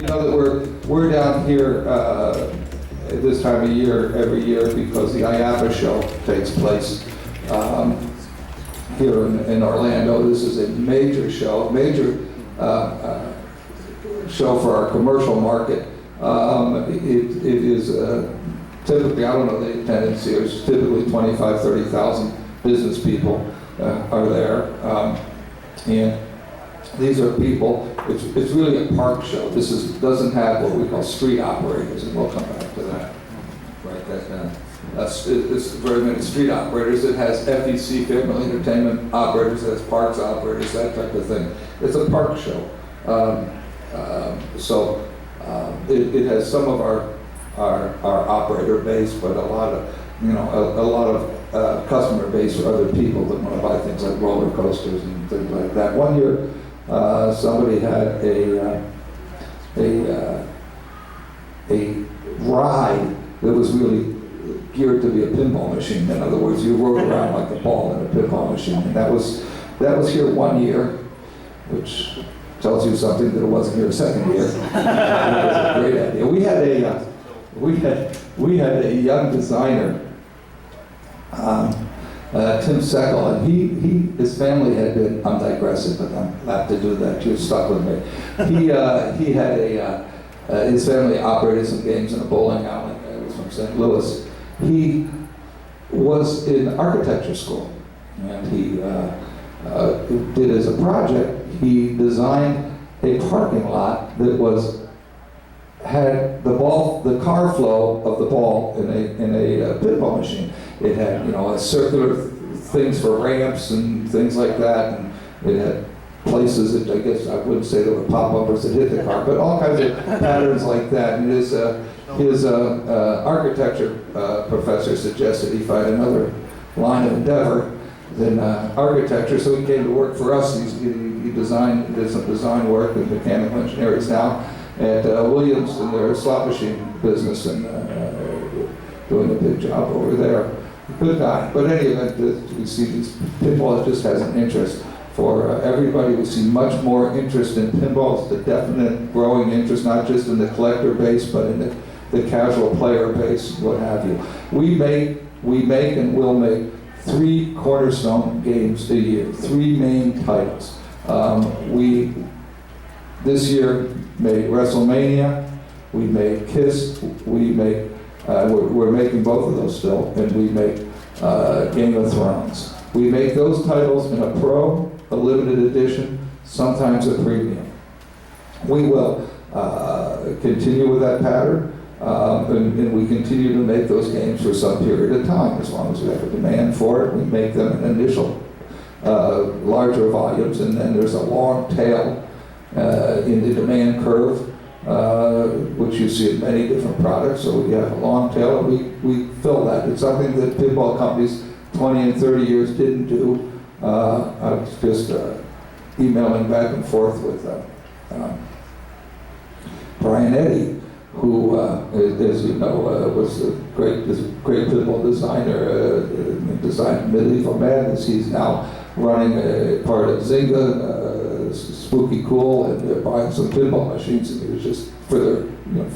know that we're down here at this time of year every year because the IAPA show takes place here in Orlando. This is a major show, show for our commercial market. It is typically, I don't know the attendance here, it's typically 25, 30,000 business people are there. And these are people, it's really a park show. Doesn't have what we call street operators, and we'll come back to that. Right, it's very many street operators. It has FEC, family entertainment operators, it has parks operators, that type of thing. It's a park show. It has some of our operator base, but a lot of customer base for other people that want to buy things like roller coasters and things like that. One year, somebody had a ride that was really geared to be a pinball machine. In other words, you rode around like a ball in a pinball machine, and that was here one year, which tells you something that it wasn't here a second year. It was a great idea. We had a young designer, Tim Seckel, and his family had been, I'm digressing, but I'm glad to do that, you're stuck with me. He had his family operated some games in a bowling alley. It was from St. Louis. He was in architecture school, and he did as a project, he designed a parking lot that had the car flow of the ball in a pinball machine. It had, a circular things for ramps and things like that, and it had places that I guess I wouldn't say there were pop-uppers that hit the car, but all kinds of patterns like that. And his architecture professor suggested he find another line of endeavor than architecture, so he came to work for us. He did some design work in mechanical engineering. He's now at Williams in their slot machine business and doing a big job over there. Good guy. But any event, we see these pinball just has an interest for everybody. We see much more interest in pinball. It's the definite growing interest, not just in the collector base, but in the casual player base, what have you. We make and will make 3 cornerstone games a year, 3 main titles. We this year made WrestleMania, we made Kiss, we're making both of those still, and we make Game of Thrones. We make those titles in a pro, a limited edition, sometimes a premium. We will continue with that pattern, and we continue to make those games for some period of time. As long as we have a demand for it, we make them in initial larger volumes, and then there's a long tail in the demand curve, which you see in many different products. So we have a long tail, and we fill that. It's something that pinball companies 20 and 30 years didn't do. I was just emailing back and forth with Brian Eddy, who, as you know, was a great pinball designer, designed Medieval Madness. He's now running a part of Zynga, Spooky Cool, and they're buying some pinball machines, and he was just for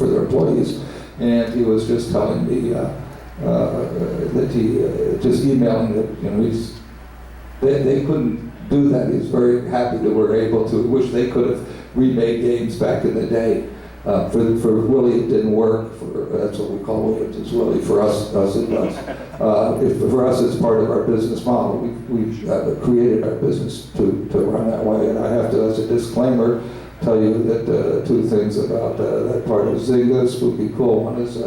their employees. And he was just telling me that he just emailing that they couldn't do that. He's very happy that we're able to. Wish they could have remade games back in the day. For Willie, it didn't work. That's what we call Williams. It's Willie. For us it does. For us, it's part of our business model. We've created our business to run that way. And I have to, as a disclaimer, tell you that 2 things about that part of Zynga, Spooky Cool. One is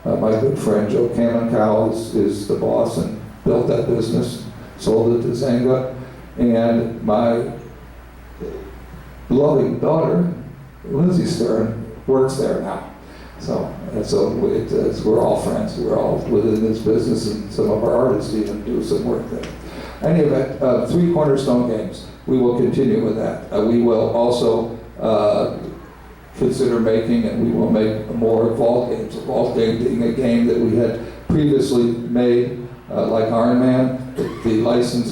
my good friend Joe Kamenkow is the boss and built that business, sold it to Zynga, and my loving daughter, Lindsay Stern, works there now. So we're all friends. We're all within this business, and some of our artists even do some work there. Any event, 3 cornerstone games. We will continue with that. We will also consider making, and we will make more vault games. A vault game being a game that we had previously made, like Iron Man. The license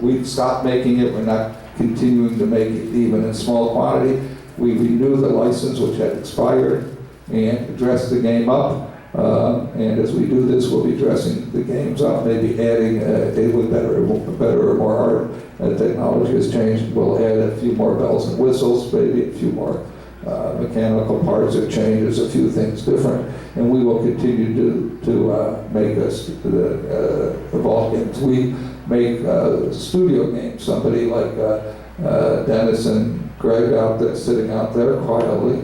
we've stopped making it. We're not continuing to make it even in small quantity. we renewed the license which had expired and dressed the game up. And as we do this, we'll be dressing the games up, maybe adding with better or more art. Technology has changed. We'll add a few more bells and whistles, maybe a few more mechanical parts or changes, a few things different, and we will continue to make us evolve games. We make studio games. Somebody like Dennis and Greg out there, sitting out there quietly,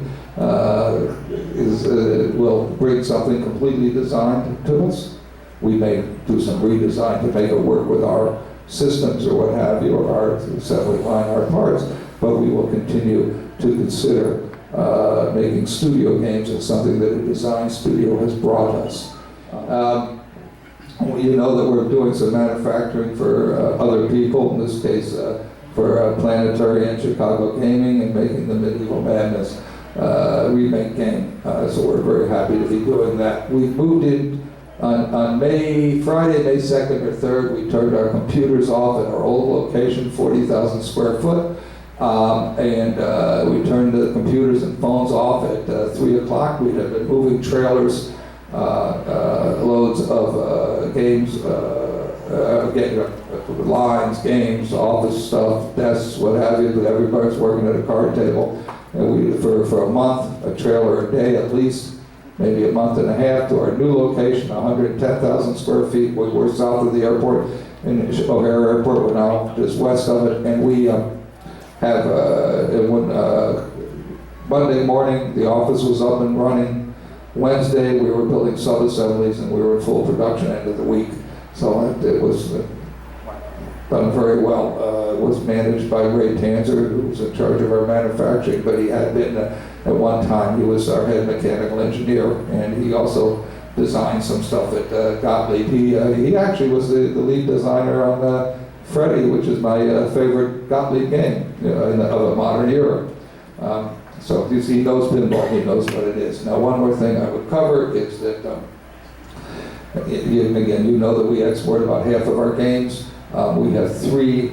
will bring something completely designed to us. We may do some redesign to make it work with our systems or what have you, or our assembly line, our parts, but we will continue to consider making studio games as something that a design studio has brought us. You know that we're doing some manufacturing for other people, in this case for Planetary and Chicago Gaming, and making the Medieval Madness remake game. So we're very happy to be doing that. We moved in on Friday, May 2nd or 3rd, we turned our computers off at our old location, 40,000 square foot. And we turned the computers and phones off at 3 o'clock. We had been moving trailers, loads of games, lines, games, office stuff, desks, what have you, that everybody's working at a card table. And we, for a month, a trailer a day at least, maybe a month and a half, to our new location, 110,000 square feet. We were south of the airport, in O'Hare Airport. We're now just west of it, and we have Monday morning, the office was up and running. Wednesday, we were building sub-assemblies, and we were in full production end of the week. So it was done very well. It was managed by Ray Tanzer, who was in charge of our manufacturing, but he had been, at one time, he was our head mechanical engineer, and he also designed some stuff at Gottlieb. He actually was the lead designer on Freddy, which is my favorite Gottlieb game of a modern era. So you see, he knows pinball, he knows what it is. Now, one more thing I would cover is that, again, you know that we export about half of our games. We have 3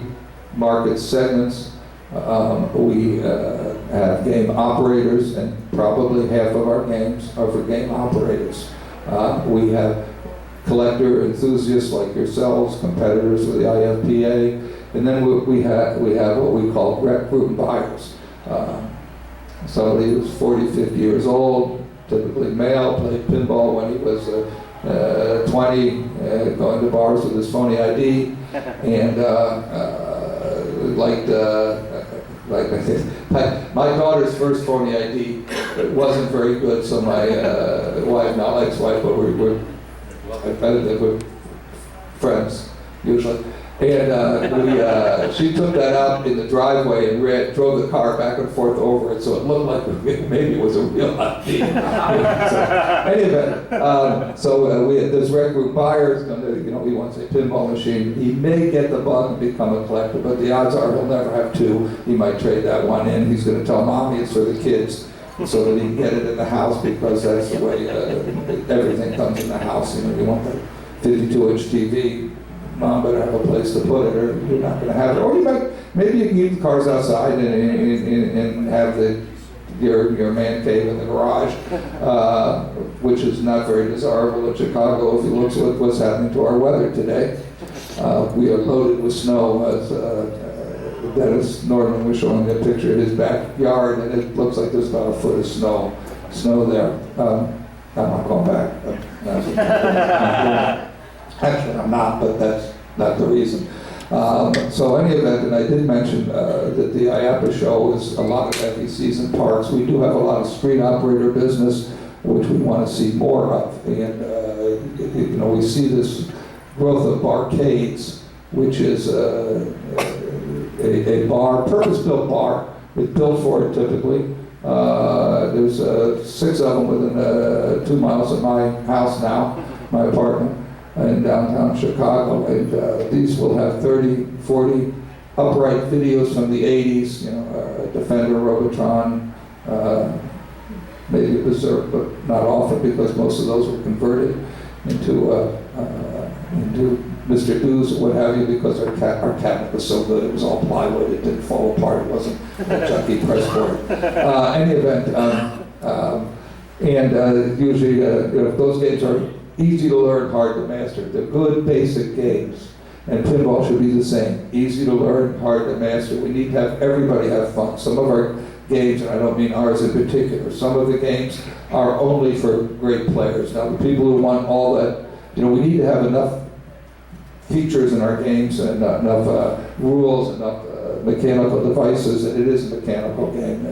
market segments. We have game operators, and probably half of our games are for game operators. We have collector enthusiasts like yourselves, competitors with the IFPA, and then we have what we call rec group buyers. Somebody who's 40, 50 years old, typically male, played pinball when he was 20, going to bars with his phony ID, and like I said, my daughter's first phony ID wasn't very good, so my wife, not ex-wife, but we're friends usually, and she took that out in the driveway and drove the car back and forth over it, so it looked like maybe it was a real ID. So we had this rec group buyer, he wants a pinball machine. He may get the bug and become a collector, but the odds are he'll never have 2. He might trade that one in. He's going to tell mommy it's for the kids, so that he can get it in the house, because that's the way everything comes in the house. You want the 52-inch TV. Mom better have a place to put it, or you're not going to have it. Or maybe you can keep the cars outside and have your man cave in the garage, which is not very desirable in Chicago if you look at what's happening to our weather today. We are loaded with snow. As Dennis Norman was showing a picture of his backyard, and it looks like there's about a foot of snow there. I'm not going back. Actually, I'm not, but that's not the reason. So any event, and I did mention that the IAPA show is a lot of FECs and parks. We do have a lot of street operator business, which we want to see more of. And we see this growth of barcades, which is a bar, purpose-built bar. It's built for it typically. There's 6 of them within 2 miles of my house now, my apartment in downtown Chicago, and these will have 30, 40 upright videos from the 80s, Defender, Robotron, maybe Berserk, but not often because most of those were converted. into Mr. Do's or what have you, because our cabinet was so good, it was all plywood, it didn't fall apart, it wasn't a junky press board. Any event, usually those games are easy to learn, hard to master. They're good basic games, and pinball should be the same. Easy to learn, hard to master. We need to have everybody have fun. Some of our games, and I don't mean ours in particular, some of the games are only for great players. Now the people who want all that, we need to have enough features in our games and enough rules, enough mechanical devices, and it is a mechanical game.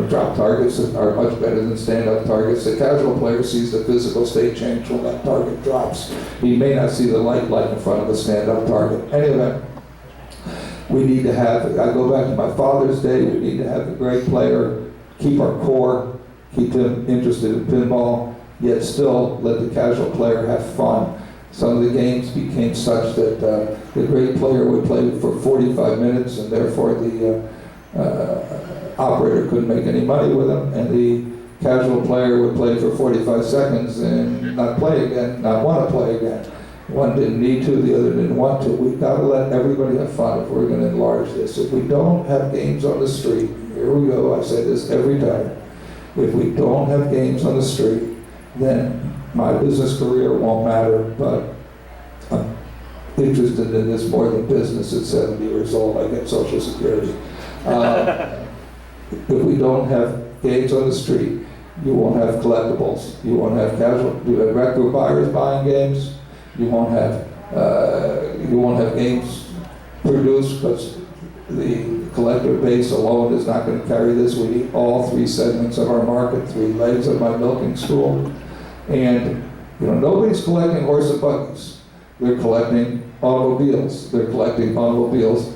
Drop targets are much better than stand-up targets. The casual player sees the physical state change when that target drops. He may not see the light in front of a stand-up target. Anyway, we need to have, I go back to my father's day, we need to have a great player, keep our core, keep him interested in pinball, yet still let the casual player have fun. Some of the games became such that the great player would play for 45 minutes and therefore the operator couldn't make any money with him, and the casual player would play for 45 seconds and not play again, not want to play again. One didn't need to, the other didn't want to. We've got to let everybody have fun if we're going to enlarge this. If we don't have games on the street, here we go, I say this every time, if we don't have games on the street, then my business career won't matter, but I'm interested in this more than business. At 70 years old, I get Social Security. If we don't have games on the street, you won't have collectibles. You won't have record buyers buying games. You won't have games produced because the collector base alone is not going to carry this. We need all three segments of our market, three legs of my milking stool. And nobody's collecting horse and buggies. They're collecting automobiles. They're collecting automobiles.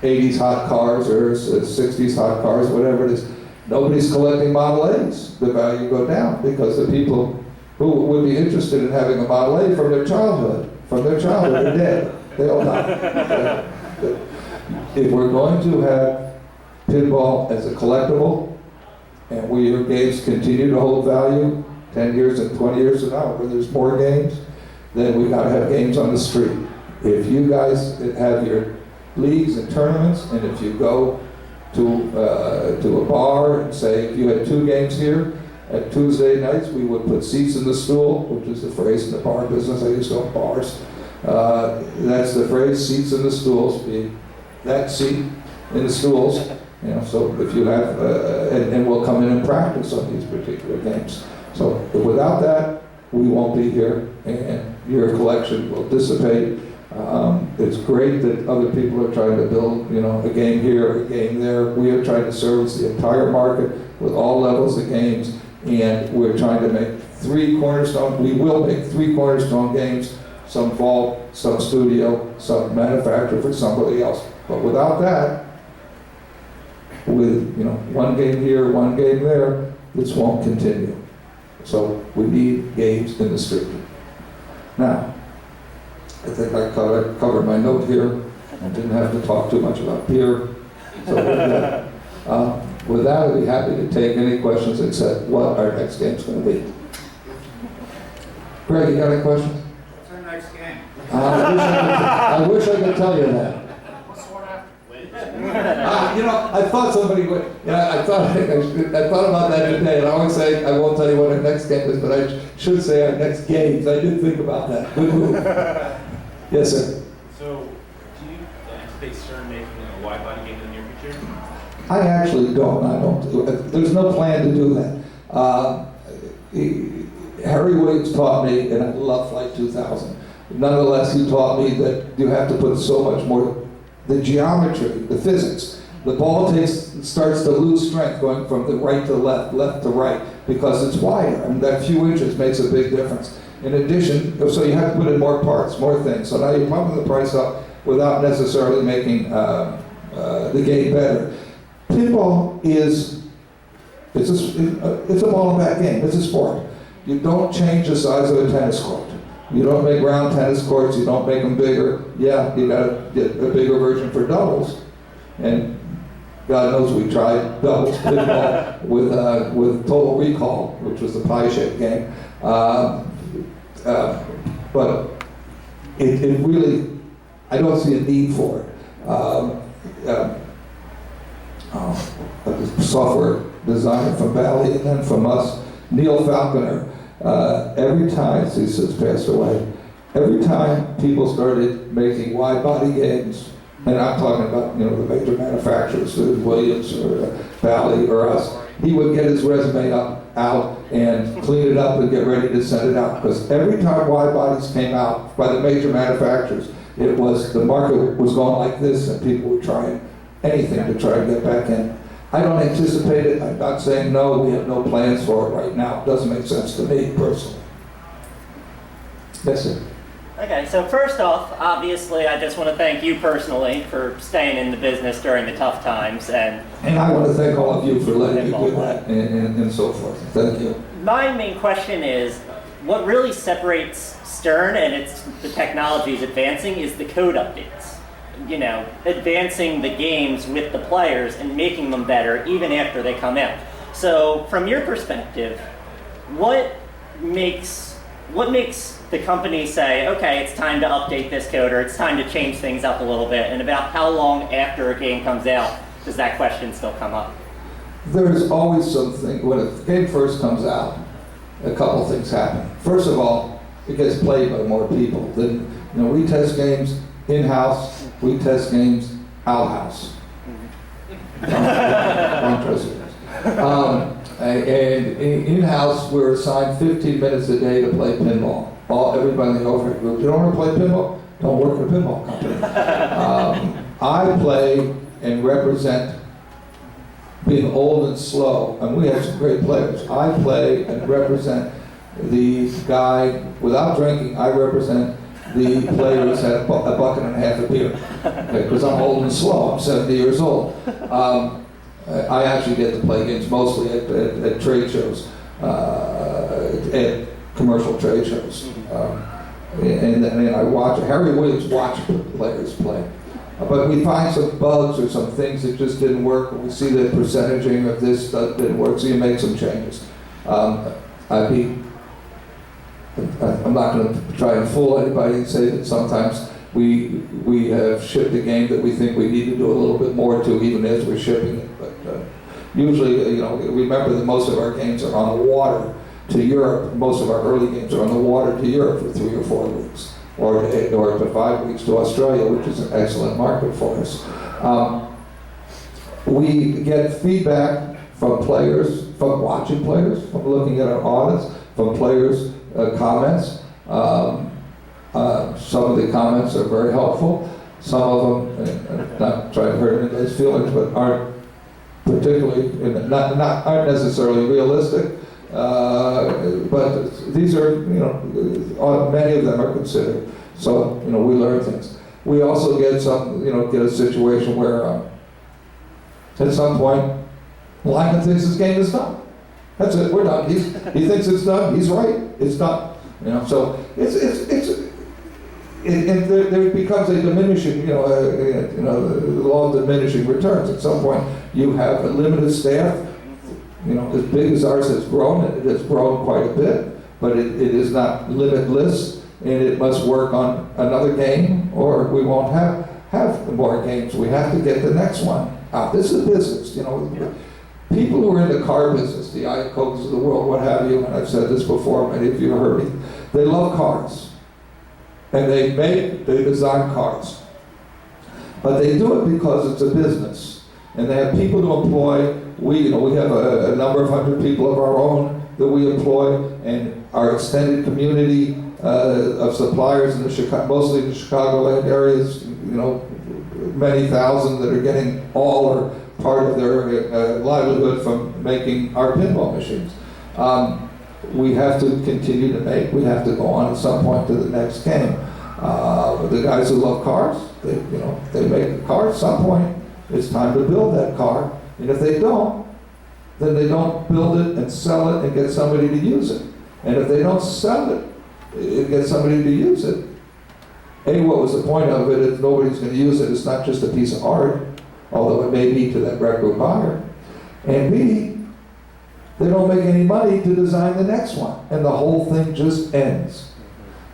80s hot cars or 60s hot cars, whatever it is. Nobody's collecting Model A's. The value go down because the people who would be interested in having a Model A from their childhood are dead. They all die. If we're going to have pinball as a collectible, and your games continue to hold value 10 years and 20 years from now, where there's more games, then we've got to have games on the street. If you guys have your leagues and tournaments, and if you go to a bar and say, if you had 2 games here, at Tuesday nights we would put seats in the stool, which is the phrase in the bar business. I used to own bars. That's the phrase, seats in the stools, be that seat in the stools. So if you have, and we'll come in and practice on these particular games. So without that, we won't be here, and your collection will dissipate. It's great that other people are trying to build, a game here, a game there. We are trying to service the entire market with all levels of games, and we're trying to make 3 cornerstone. We will make 3 cornerstone games, some vault, some studio, some manufactured for somebody else. But without that, with 1 game here, 1 game there, this won't continue. So we need games in the street. Now, I think I covered my note here. I didn't have to talk too much about beer. So with that, I'd be happy to take any questions except what our next game's going to be. Greg, you got any questions? What's our next game? I wish I could tell you that. What's the one after? I thought somebody would. I thought about that today, and I always say I won't tell you what our next game is, but I should say our next games. I did think about that. Good move. Yes, sir. So, do you anticipate CERN making a wide body game in the near future? I actually don't. There's no plan to do that. Harry Williams taught me, and I love Flight 2000. Nonetheless, he taught me that you have to put so much more. The geometry, the physics. The ball starts to lose strength going from the right to left, left to right, because it's wider. That few inches makes a big difference. In addition, so you have to put in more parts, more things. So now you're pumping the price up without necessarily making the game better. Pinball it's a ball and bat game. It's a sport. You don't change the size of a tennis court. You don't make round tennis courts, you don't make them bigger. Yeah, you gotta get a bigger version for doubles. And God knows we tried doubles pinball with Total Recall, which was the pie-shaped game. But it really, I don't see a need for it. A software designer from Valley, and then from us, Neil Falconer. Every time, he's since passed away, every time people started making wide-body games, and I'm talking about, the major manufacturers, Williams or Valley or us, he would get his resume out and clean it up and get ready to send it out. Because every time wide bodies came out by the major manufacturers, the market was going like this, and people were trying anything to try and get back in. I don't anticipate it. I'm not saying no, we have no plans for it right now. It doesn't make sense to me personally. Yes, sir. Okay, so first off, obviously, I just want to thank you personally for staying in the business during the tough times. And I want to thank all of you for letting me do that and so forth. Thank you. My main question is, what really separates Stern and the technology is advancing is the code updates. Advancing the games with the players and making them better even after they come out. So from your perspective, what makes the company say, okay, it's time to update this code, or it's time to change things up a little bit, and about how long after a game comes out does that question still come up? There's always something, when a game first comes out, a couple things happen. First of all, it gets played by more people. We test games in-house, we test games out-house. And in-house, we're assigned 15 minutes a day to play pinball. Everybody in the overhead group, you don't want to play pinball? Don't work at a pinball company. I play and represent being old and slow, and we have some great players. I play and represent the guy, without drinking, I represent the player who's had a bucket and a half of beer. Because I'm old and slow, I'm 70 years old. I actually get to play games mostly at trade shows, at commercial trade shows. And I watch, Harry Williams watched players play. But we find some bugs or some things that just didn't work, and we see that percentaging of this stuff didn't work, so you make some changes. I'm not going to try and fool anybody and say that sometimes we have shipped a game that we think we need to do a little bit more to, even as we're shipping it. But usually, remember that most of our games are on the water to Europe. Most of our early games are on the water to Europe for 3 or 4 weeks, or to 5 weeks to Australia, which is an excellent market for us. We get feedback from players, from watching players, from looking at our audits, from players' comments. Some of the comments are very helpful. Some of them, not trying to hurt anybody's feelings, but aren't particularly, aren't necessarily realistic. But these are, many of them are considered. So, we learn things. We also get get a situation where at some point, Lyman thinks his game is done. That's it, we're done. He thinks it's done, he's right, it's done. So there becomes a diminishing, the law of diminishing returns. At some point, you have a limited staff, as big as ours has grown, and it has grown quite a bit, but it is not limitless, and it must work on another game, or we won't have more games. We have to get the next one out. This is business, People who are in the car business, the Iacocas of the world, what have you, and I've said this before, many of you have heard me, they love cars. And they design cars. But they do it because it's a business. And they have people to employ. We have a number of hundred people of our own that we employ, and our extended community of suppliers in mostly in the Chicagoland areas, many thousand that are getting all or part of their livelihood from making our pinball machines. We have to continue to make. We have to go on at some point to the next game. The guys who love cars, they make a car. At some point, it's time to build that car. And if they don't, then they don't build it and sell it and get somebody to use it. And if they don't sell it and get somebody to use it, what was the point of it if nobody's going to use it? It's not just a piece of art. although it may be to that rec room buyer. And B, they don't make any money to design the next one, and the whole thing just ends.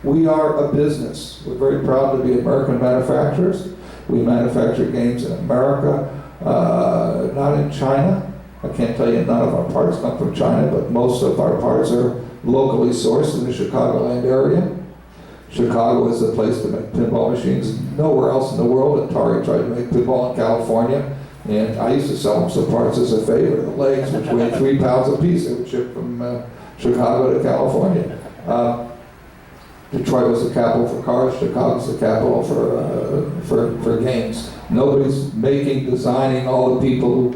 We are a business. We're very proud to be American manufacturers. We manufacture games in America, not in China. I can't tell you none of our parts come from China, but most of our parts are locally sourced in the Chicagoland area. Chicago is the place to make pinball machines. Nowhere else in the world. Atari tried to make pinball in California, and I used to sell them some parts as a favor. The legs, which weighed 3 pounds apiece, they would ship from Chicago to California. Detroit was the capital for cars. Chicago's the capital for games. Nobody's making, designing all the people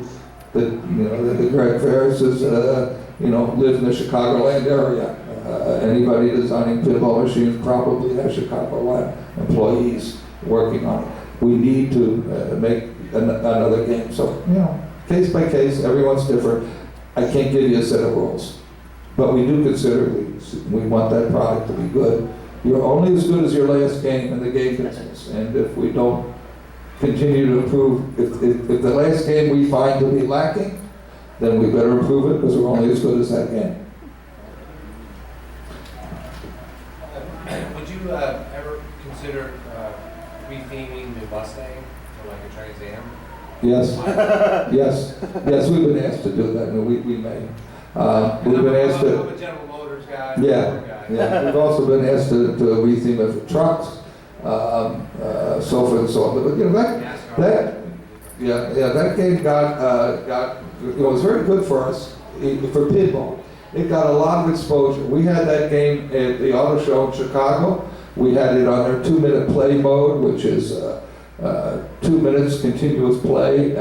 that, the Greg Ferris's, live in the Chicagoland area. Anybody designing pinball machines probably has Chicagoland employees working on it. We need to make another game. So, case by case, everyone's different. I can't give you a set of rules. But we do consider, we want that product to be good. You're only as good as your last game in the game business. And if we don't continue to improve, if the last game we find to be lacking, then we better improve it because we're only as good as that game. Would you ever consider retheming the Mustang to like a Trans Am? Yes, yes, we've been asked to do that, and we may. We've been asked to. I'm a General Motors guy. Yeah. We've also been asked to retheme it for trucks, so forth and so on. But that game got it was very good for us for pinball. It got a lot of exposure. We had that game at the auto show in Chicago. We had it on their 2-minute play mode, which is 2 minutes continuous play.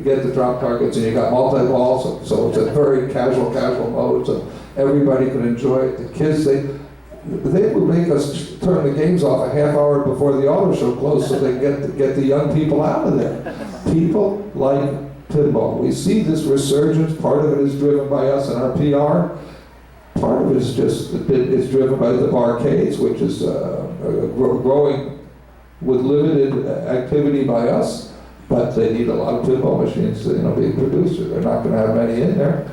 Get the drop targets, and you got multi-ball, so it's a very casual mode, so everybody could enjoy it. The kids, they would make us turn the games off a half hour before the auto show closed so they get the young people out of there. People like pinball. We see this resurgence. Part of it is driven by us and our PR. Part of it is just it's driven by the barcades, which is growing with limited activity by us. But they need a lot of pinball machines to be produced. They're not going to have many in there.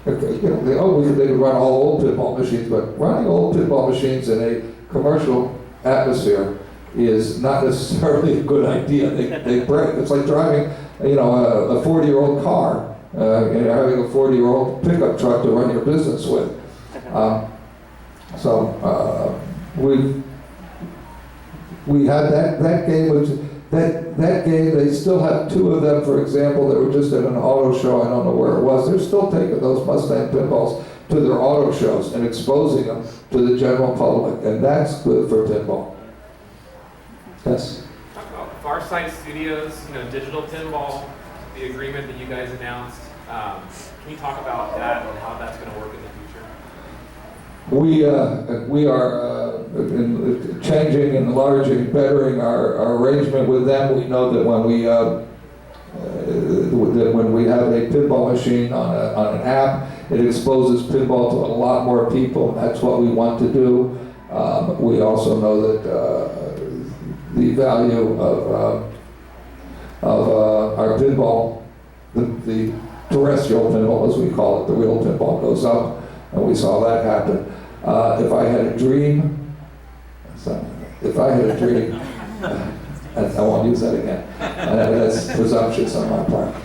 They could run all old pinball machines, but running old pinball machines in a commercial atmosphere is not necessarily a good idea. They break. It's like driving, a 40-year-old car, and having a 40-year-old pickup truck to run your business with. We had that game, which that game, they still have 2 of them, for example, that were just at an auto show. I don't know where it was. They're still taking those Mustang pinballs to their auto shows and exposing them to the general public, and that's good for pinball. Yes? Talk about Farsight Studios, digital pinball, the agreement that you guys announced. Can you talk about that and how that's going to work in the future? We are changing, enlarging, bettering our arrangement with them. We know that when we have a pinball machine on an app, it exposes pinball to a lot more people. That's what we want to do. We also know that the value of our pinball, the terrestrial pinball, as we call it, the real pinball, goes up, and we saw that happen. If I had a dream, I won't use that again. That's presumptuous on my part.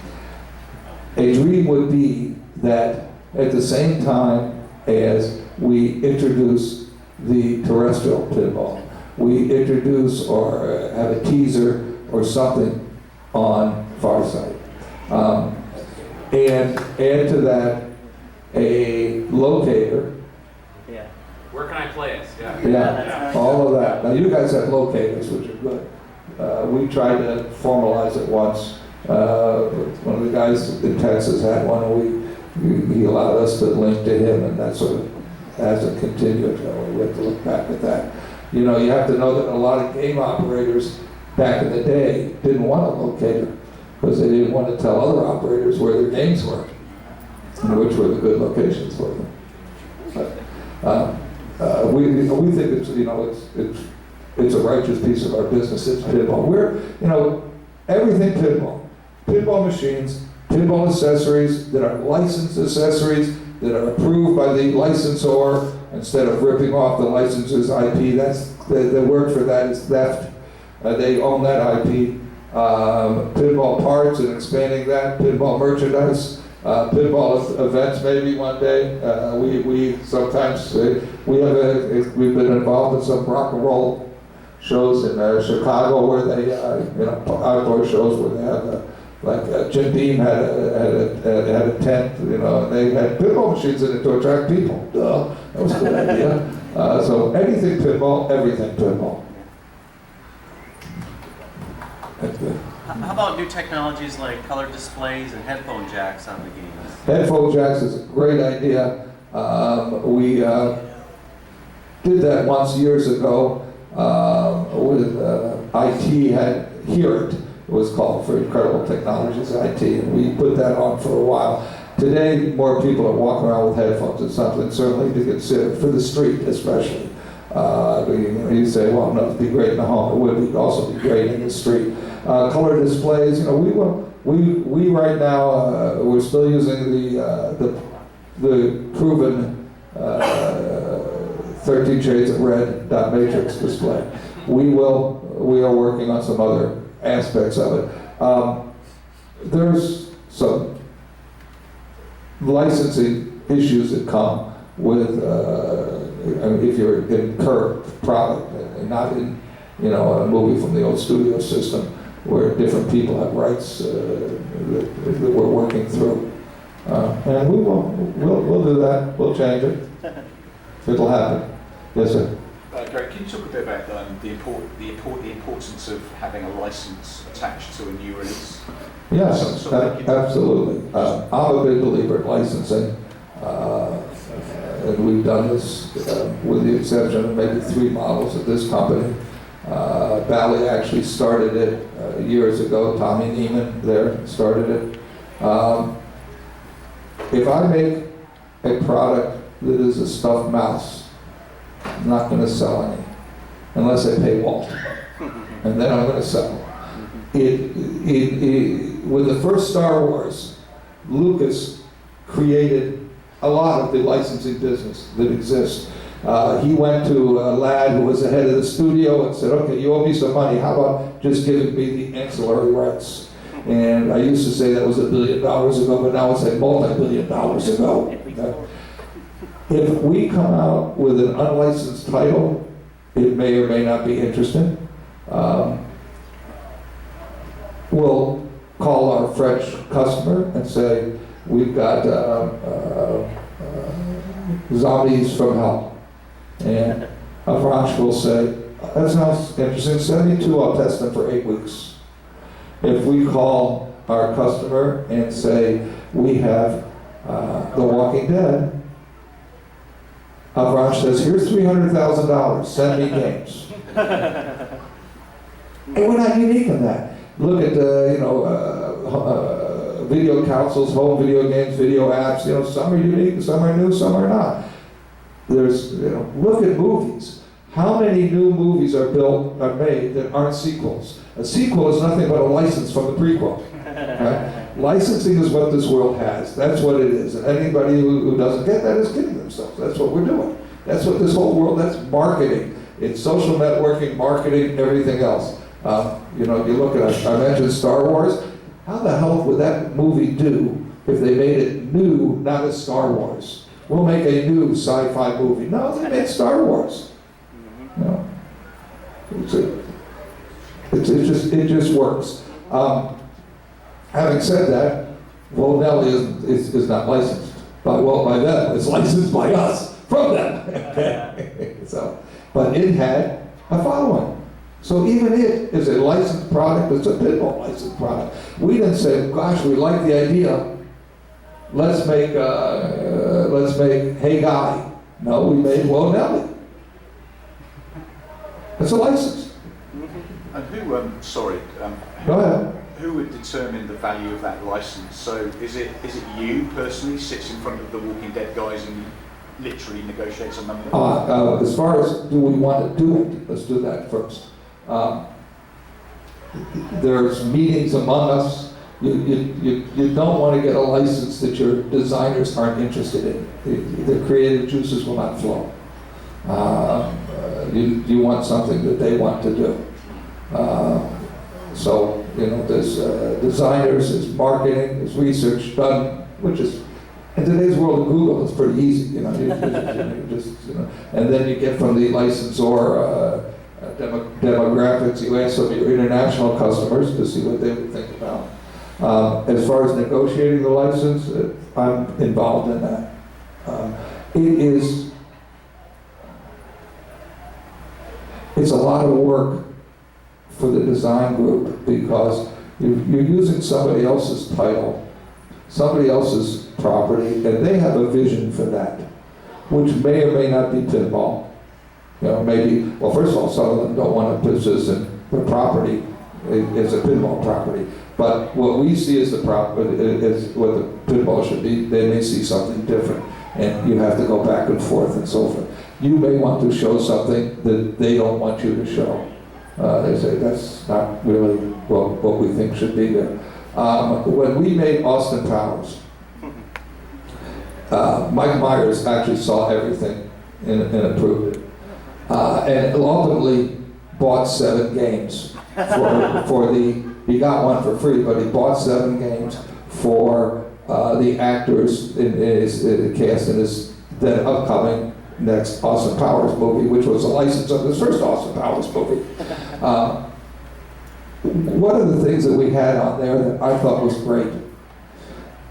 A dream would be that at the same time as we introduce the terrestrial pinball, we introduce or have a teaser or something on Farsight. And add to that a locator. Yeah. Where can I play it? Yeah, all of that. Now you guys have locators, which are good. We tried to formalize it once. One of the guys in Texas had one, and he allowed us to link to him, and that sort of hasn't continued. We have to look back at that. You have to know that a lot of game operators back in the day didn't want a locator because they didn't want to tell other operators where their games were and which were the good locations for them. But we think it's a righteous piece of our business. It's pinball. everything pinball. Pinball machines, pinball accessories that are licensed accessories that are approved by the licensor instead of ripping off the licensor's IP. That's the word for that is theft. They own that IP. Pinball parts and expanding that, pinball merchandise, pinball events maybe one day. We sometimes, we've been involved in some rock and roll shows in Chicago where they, outdoor shows where they have like Jim Beam had a tent, and they had pinball machines in it to attract people. Duh, that was a good idea. So anything pinball, everything pinball. That's good. How about new technologies like color displays and headphone jacks on the games? Headphone jacks is a great idea. We did that once years ago with IT had Hear It. It was called for Incredible Technologies IT, and we put that on for a while. Today, more people are walking around with headphones. It's something certainly to consider for the street, especially. You say, well, no, it'd be great in the home. It would also be great in the street. Color displays. We right now we're still using the proven 13 Shades of Red dot matrix display. We are working on some other aspects of it. There's some licensing issues that come with if you're in current product and not in a movie from the old studio system where different people have rights that we're working through. And we'll do that. We'll change it. It'll happen. Yes, sir. Greg, can you talk a bit about the importance of having a license attached to a new release? Yes, absolutely. I'm a big believer in licensing, and we've done this with the exception of maybe 3 models at this company. Bally actually started it years ago. Tommy Neiman there started it. If I make a product that is a stuffed mouse, I'm not going to sell any unless I pay Walt, and then I'm going to sell. With the first Star Wars, Lucas created a lot of the licensing business that exists. He went to a lad who was the head of the studio and said, okay, you owe me some money. How about just giving me the ancillary rights? And I used to say that was $1 billion ago, but now it's a multi-billion dollars ago. If we come out with an unlicensed title, it may or may not be interesting. We'll call our French customer and say, we've got zombies from hell. And Avranches will say, that sounds interesting, send me 2, I'll test them for 8 weeks. If we call our customer and say, we have The Walking Dead, Avranches says, here's $300,000, send me games. And we're not unique in that. Look at video consoles, home video games, video apps. Some are unique, some are new, some are not. There's, look at movies. How many new movies are made that aren't sequels? A sequel is nothing but a license from the prequel. Right? Licensing is what this world has. That's what it is. And anybody who doesn't get that is kidding themselves. That's what we're doing. That's what this whole world, that's marketing. It's social networking, marketing, everything else. You look at, I mentioned Star Wars. How the hell would that movie do if they made it new, not as Star Wars? We'll make a new sci-fi movie. No, they made Star Wars. No. It just works. Having said that, well, Nelly is not licensed by them. It's licensed by us from them. Okay. But it had a following. So even it is a licensed product. It's a pinball licensed product. We didn't say, gosh, we like the idea. Let's make Hey Guy. No, we made Whoa Nelly. It's a license. And who, Go ahead. Who would determine the value of that license? So is it you personally sits in front of the Walking Dead guys and literally negotiates a number? As far as do we want to do it, let's do that first. there's meetings among us. You don't want to get a license that your designers aren't interested in. The creative juices will not flow. You want something that they want to do. So, there's designers, there's marketing, there's research done, which is, in today's world of Google, it's pretty easy, and then you get from the licensor demographics, you ask some of your international customers to see what they would think about. As far as negotiating the license, I'm involved in that. It's a lot of work for the design group because you're using somebody else's title, somebody else's property, and they have a vision for that, which may or may not be pinball. Maybe, well, first of all, some of them don't want to position their property as a pinball property. But what we see as is what the pinball should be, they may see something different. And you have to go back and forth and so forth. You may want to show something that they don't want you to show. They say that's not really what we think should be there. When we made Austin Powers, Mike Myers actually saw everything and approved it. And ultimately bought 7 games he got one for free, but he bought 7 games for the actors in his cast in his then upcoming next Austin Powers movie, which was a license of his first Austin Powers movie. One of the things that we had on there that I thought was great,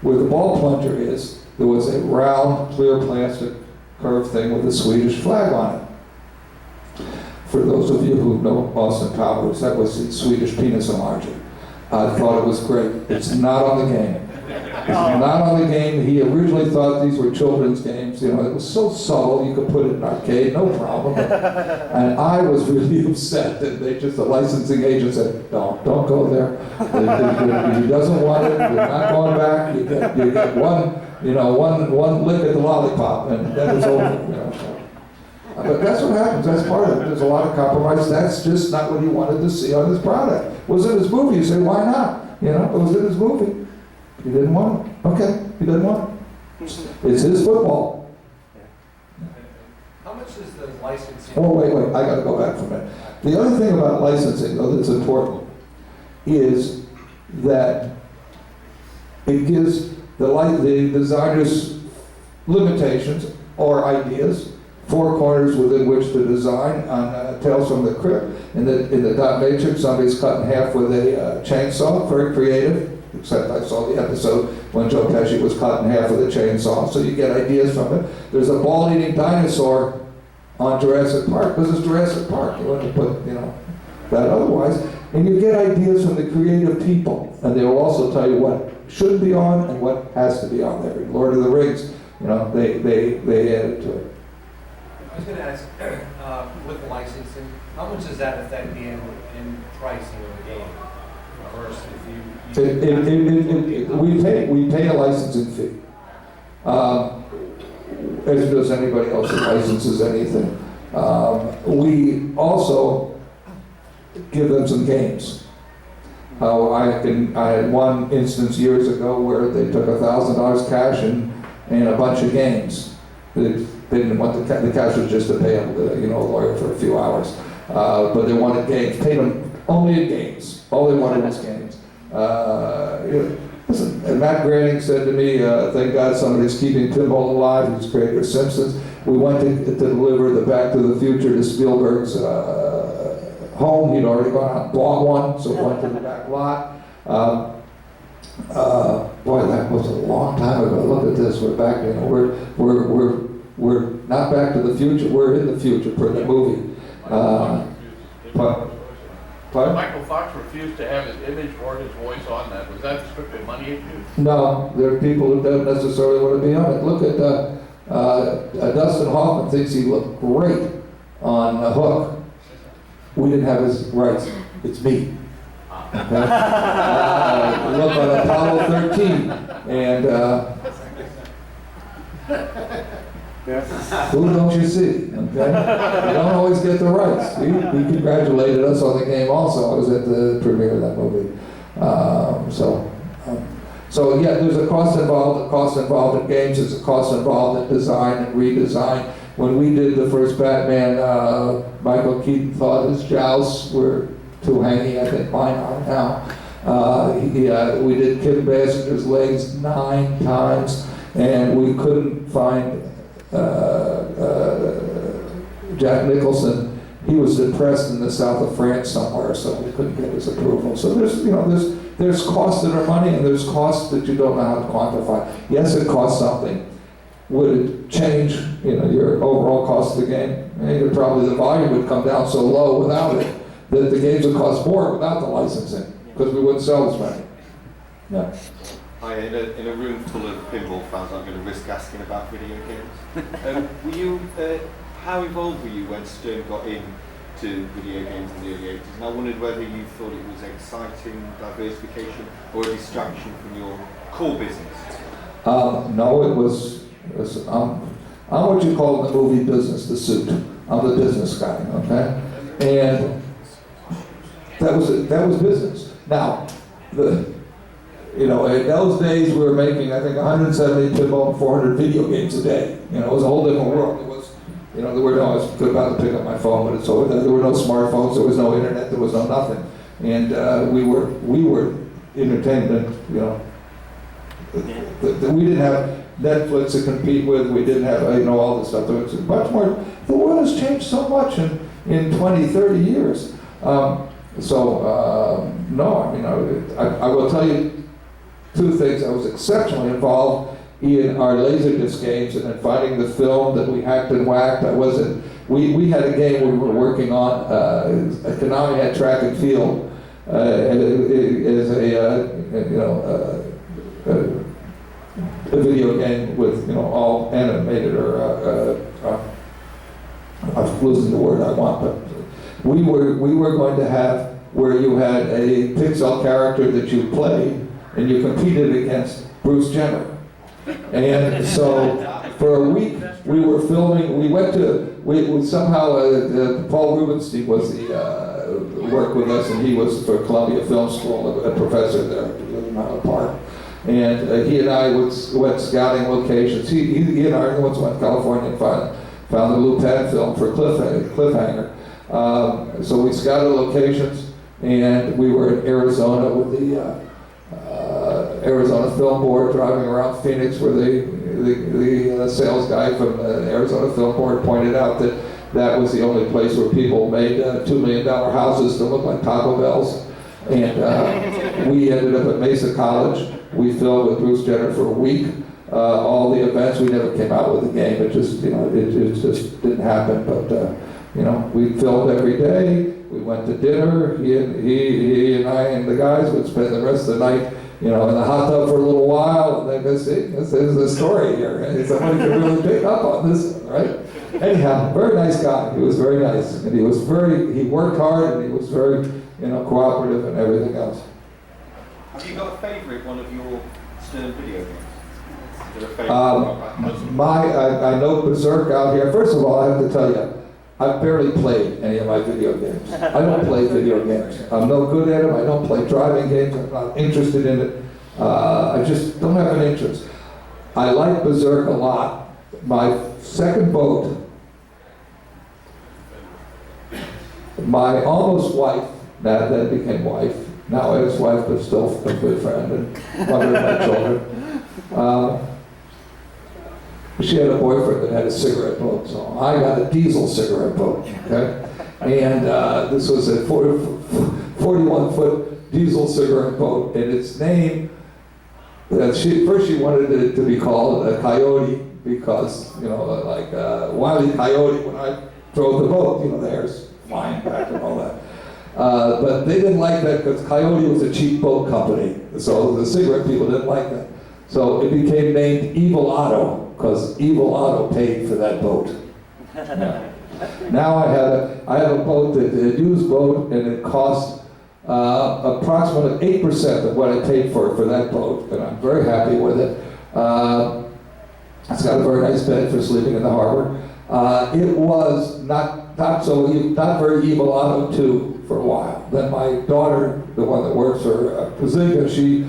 where the ball plunger is, there was a round, clear plastic curved thing with a Swedish flag on it. For those of you who know Austin Powers, that was the Swedish penis enlarger. I thought it was great. It's not on the game. It's not on the game. He originally thought these were children's games. It was so subtle, you could put it in an arcade, no problem. And I was really upset. And the licensing agent said, don't go there. He doesn't want it. You're not going back. You get one lick at the lollipop, and then it's over. But that's what happens. That's part of it. There's a lot of compromise. That's just not what he wanted to see on his product. It was in his movie. You say, why not? It was in his movie. He didn't want it. Okay, he didn't want it. It's his football. How much is the licensing? Oh, wait. I got to go back for a minute. The other thing about licensing, though, that's important, is that it gives the designers limitations or ideas, 4 corners within which to design on Tales from the Crypt. In the dot matrix, somebody's cut in half with a chainsaw, very creative, except I saw the episode when Joe Pesci was cut in half with a chainsaw, so you get ideas from it. There's a ball-eating dinosaur on Jurassic Park, because it's Jurassic Park. You wouldn't put, that otherwise. And you get ideas from the creative people, and they will also tell you what should be on and what has to be on there. In Lord of the Rings, they added to it. I was going to ask, with the licensing, how much does that affect the end in pricing of the game? Versus if we pay a licensing fee. As does anybody else that licenses anything. We also give them some games. I had one instance years ago where they took $1,000 cash and a bunch of games. They didn't want the cash was just to pay a lawyer for a few hours, but they wanted games. Paid them only in games. All they wanted was games. Listen, and Matt Groening said to me, "Thank God somebody's keeping pinball alive." He's creator of Simpsons. We went to deliver the Back to the Future to Spielberg's home. He'd already gone out and bought one, so we went to the back lot. Boy, that was a long time ago. Look at this. We're back. We're not Back to the Future. We're in the future per the movie. Pardon? Michael Fox refused to have his image or his voice on that. Was that strictly a money issue? No, there are people who don't necessarily want to be on it. Look at Dustin Hoffman thinks he looked great on Hook. We didn't have his rights. It's me. Okay? Look on Apollo 13, and Who don't you see, okay? You don't always get the rights. He congratulated us on the game also. I was at the premiere of that movie. So yeah, there's a cost involved in games, there's a cost involved in design and redesign. When we did the first Batman, Michael Keaton thought his jousts were too hangy. I think mine are now. We did Kim Basinger's legs 9 times, and we couldn't find Jack Nicholson. He was depressed in the south of France somewhere, so we couldn't get his approval. So there's costs that are money, and there's costs that you don't know how to quantify. Yes, it costs something. Would it change, your overall cost of the game? Maybe probably the volume would come down so low without it that the games would cost more without the licensing, because we wouldn't sell as many. Yeah. Hi, in a room full of pinball fans, I'm going to risk asking about video games. Were you, how involved were you when Stern got into video games in the early 80s? And I wondered whether you thought it was exciting diversification or a distraction from your core business. No, it was I'm what you call in the movie business, the suit. I'm the business guy, okay? And that was business. Now, in those days we were making, I think, 170 pinball and 400 video games a day. It was a whole different world. It was, there were no, I was about to pick up my phone, but it's over there. There were no smartphones, there was no internet, there was no nothing. And we were entertainment, we didn't have Netflix to compete with, we didn't have, all this stuff. There was much more. The world has changed so much in 20, 30 years. No, I will tell you 2 things. I was exceptionally involved in our Laserdisc games and in finding the film that we hacked and whacked. We had a game we were working on, Konami had track and field, as a video game with, all animated or, I'm losing the word I want, but we were going to have where you had a pixel character that you played and you competed against Bruce Jenner. And so for a week we were filming, we somehow, Paul Rubenstein was worked with us, and he was for Columbia Film School, a professor there, in Highland Park. And he and I went scouting locations. He and I once went to California and found the Lou Pad film for Cliffhanger. So we scouted locations, and we were in Arizona with the Arizona Film Board, driving around Phoenix, where the sales guy from the Arizona Film Board pointed out that was the only place where people made $2 million houses that looked like Taco Bells. And we ended up at Mesa College. We filmed with Bruce Jenner for a week. All the events, we never came out with a game. It just, it just didn't happen. But we filmed every day. We went to dinner. He and I and the guys would spend the rest of the night, in the hot tub for a little while. And then go see, this is the story here. And somebody could really pick up on this, right? Anyhow, very nice guy. He was very nice, and he worked hard, and he was very, cooperative and everything else. Have you got a favourite one of your Stern video games? Is there a favourite? I know Berserk out here. First of all, I have to tell you, I've barely played any of my video games. I don't play video games. I'm no good at them. I don't play driving games. I'm not interested in it. I just don't have an interest. I like Berserk a lot. My second boat, my almost wife, that then became wife, now ex-wife, but still a good friend and mother of my children. She had a boyfriend that had a cigarette boat, so I got a diesel cigarette boat, okay? And this was a 41-foot diesel cigarette boat, and its name, first she wanted it to be called a Coyote, because, like Wile E. Coyote, when I drove the boat, the hair's flying back and all that. But they didn't like that because Coyote was a cheap boat company, so the cigarette people didn't like that. So it became named Evil Otto, because Evil Otto paid for that boat. Now I have a boat, a used boat, and it costs approximately 8% of what I paid for that boat, and I'm very happy with it. It's got a very nice bed for sleeping in the harbor. It was not very evil Auto 2 for a while. Then my daughter, the one that works for Kazinga, she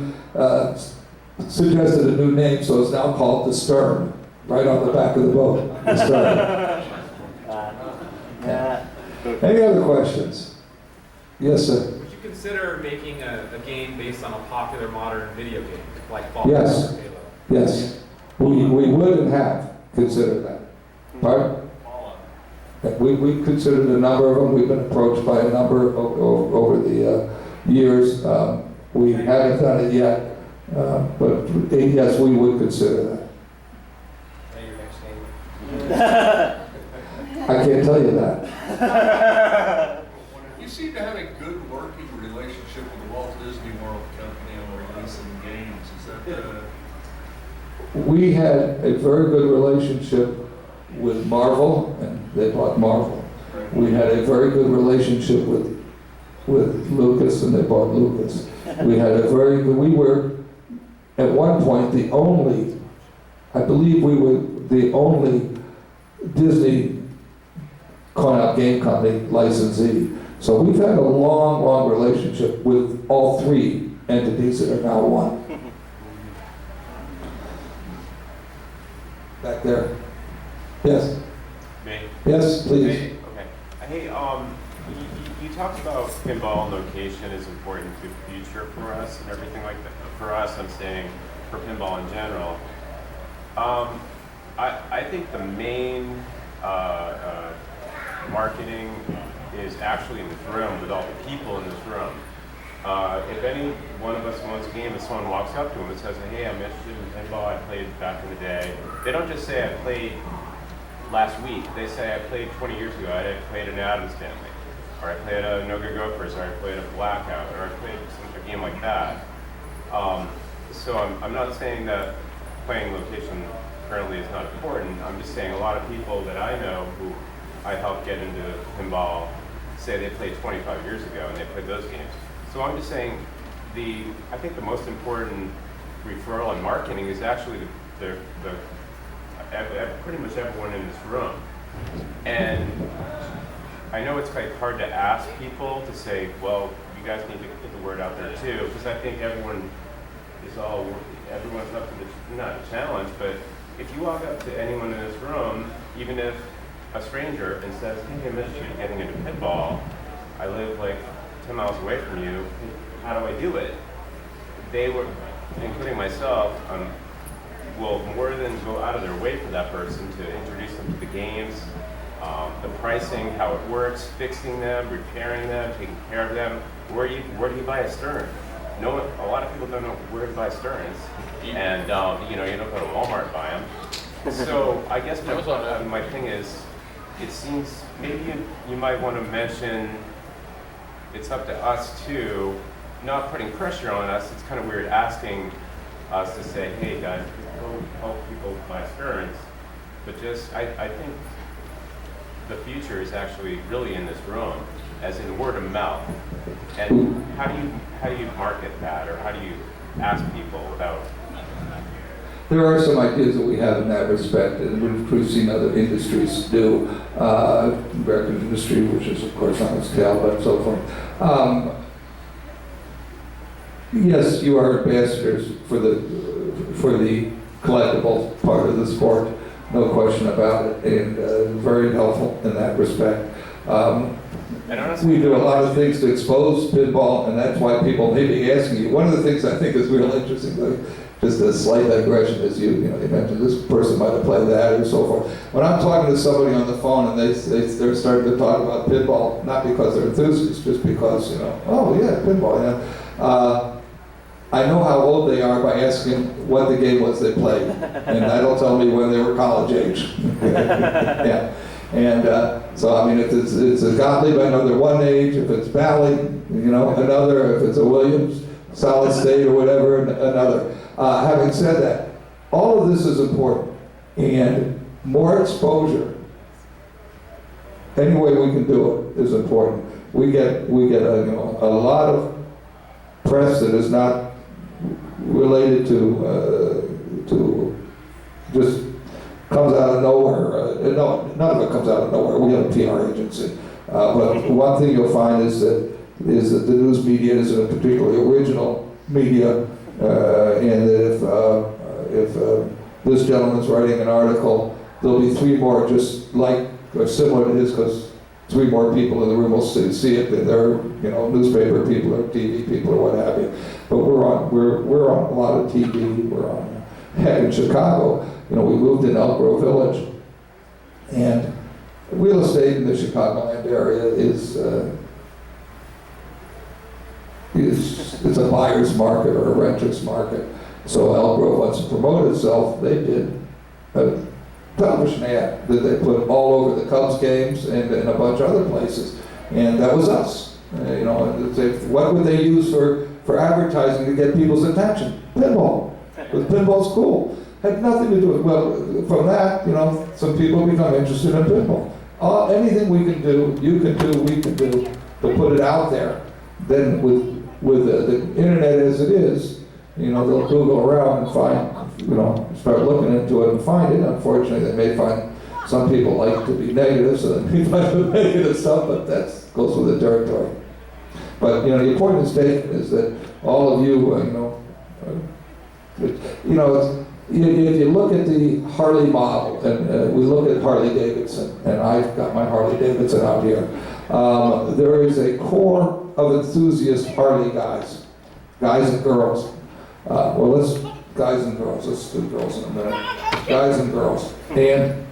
suggested a new name, so it's now called the Stern, right on the back of the boat. The Stern. Any other questions? Yes, sir. Would you consider making a game based on a popular modern video game, like Fallout Yes. or Halo? Yes. We would and have considered that. Pardon? We've considered a number of them. We've been approached by a number over the years. We haven't done it yet, but yes, we would consider that. Your next game. I can't tell you that. You seem to have a good working relationship with the Walt Disney World Company on releasing games. Is that We had a very good relationship with Marvel, and they bought Marvel. We had a very good relationship with Lucas, and they bought Lucas. We were at one point I believe we were the only Disney coin-op game company licensee. So we've had a long, long relationship with all three entities that are now one. Back there. Yes. Me? Yes, please. Me? Okay. Hey, you talked about pinball location is important to the future for us and everything like that. For us, I'm saying for pinball in general. I think the main marketing is actually in this room with all the people in this room. If any one of us wants a game and someone walks up to them and says, hey, I'm interested in pinball, I played back in the day. They don't just say I played last week. They say I played 20 years ago. I played an Adams Family, or I played a No Good Gophers, or I played a Blackout, or I played a game like that. So I'm not saying that playing location currently is not important. I'm just saying a lot of people that I know who I helped get into pinball say they played 25 years ago and they played those games. So I'm just saying I think the most important referral and marketing is actually pretty much everyone in this room. And I know it's quite hard to ask people to say, well, you guys need to get the word out there too, because I think everyone's up to not a challenge, but if you walk up to anyone in this room, even if a stranger, and says, hey, I'm interested in getting into pinball, I live like 10 miles away from you, how do I do it? They were, including myself, will more than go out of their way for that person to introduce them to the games, the pricing, how it works, fixing them, repairing them, taking care of them. Where do you buy a Stern? A lot of people don't know where to buy Sterns, and you don't go to Walmart and buy them. So I guess my thing is, it seems maybe you might want to mention it's up to us too, not putting pressure on us. It's kind of weird asking us to say, hey guys, go help people buy Sterns, but just I think the future is actually really in this room, as in word of mouth. And how do you market that, or how do you ask people about? There are some ideas that we have in that respect, and we've seen other industries do. American industry, which is of course on its tail, but so forth. Yes, you are ambassadors for the collectible part of the sport, no question about it, and very helpful in that respect. We do a lot of things to expose pinball, and that's why people may be asking you. One of the things I think is real interesting, just a slight digression, is you mentioned this person might have played that or so forth. When I'm talking to somebody on the phone and they're starting to talk about pinball, not because they're enthusiasts, just because, oh yeah, pinball, I know how old they are by asking what the game was they played, and that'll tell me when they were college age. Yeah. And so, I mean, if it's a Gottlieb, I know they're one age. If it's Bally, another. If it's a Williams, solid state or whatever, another. Having said that, all of this is important, and more exposure, any way we can do it, is important. We get a lot of press that is not related to just comes out of nowhere. No, none of it comes out of nowhere. We have a PR agency. But one thing you'll find is that the news media isn't a particularly original media, and that if this gentleman's writing an article, there'll be 3 more just like or similar to his, because 3 more people in the room will see it. They're newspaper people or TV people or what have you. But we're on a lot of TV. We're on, heck, in Chicago. We moved in Elk Grove Village, and real estate in the Chicagoland area is it's a buyer's market or a renter's market. So Elk Grove wants to promote itself. They did a television ad that they put all over the Cubs games and a bunch of other places, and that was us. What would they use for advertising to get people's attention? Pinball. But pinball's cool. Had nothing to do with, well, from that, some people become interested in pinball. Anything we can do, you can do, we can do to put it out there. Then with the internet as it is, they'll Google around and find, start looking into it and find it. Unfortunately, they may find some people like to be negative, so they may find the negative stuff, but that goes with the territory. But, the important statement is that all of you, if you look at the Harley model, and we look at Harley Davidson, and I've got my Harley Davidson out here, there is a core of enthusiast Harley guys and girls. Guys and girls, let's do girls in a minute. Guys and girls. And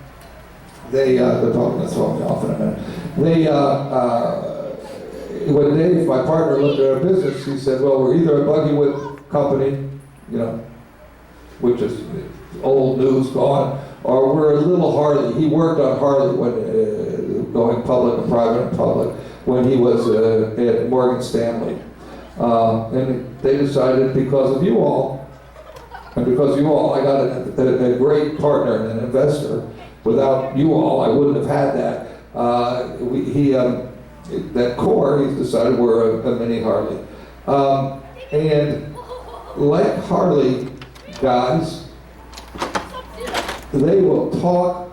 they're probably going to throw me off in a minute. When Dave, my partner, looked at our business, he said, well, we're either a buggy whip company, which is old news, gone, or we're a little Harley. He worked on Harley when going public and private and public when he was at Morgan Stanley. And they decided because of you all, I got a great partner and an investor. Without you all, I wouldn't have had that. That core, he's decided we're a mini Harley. And like Harley guys, they will talk.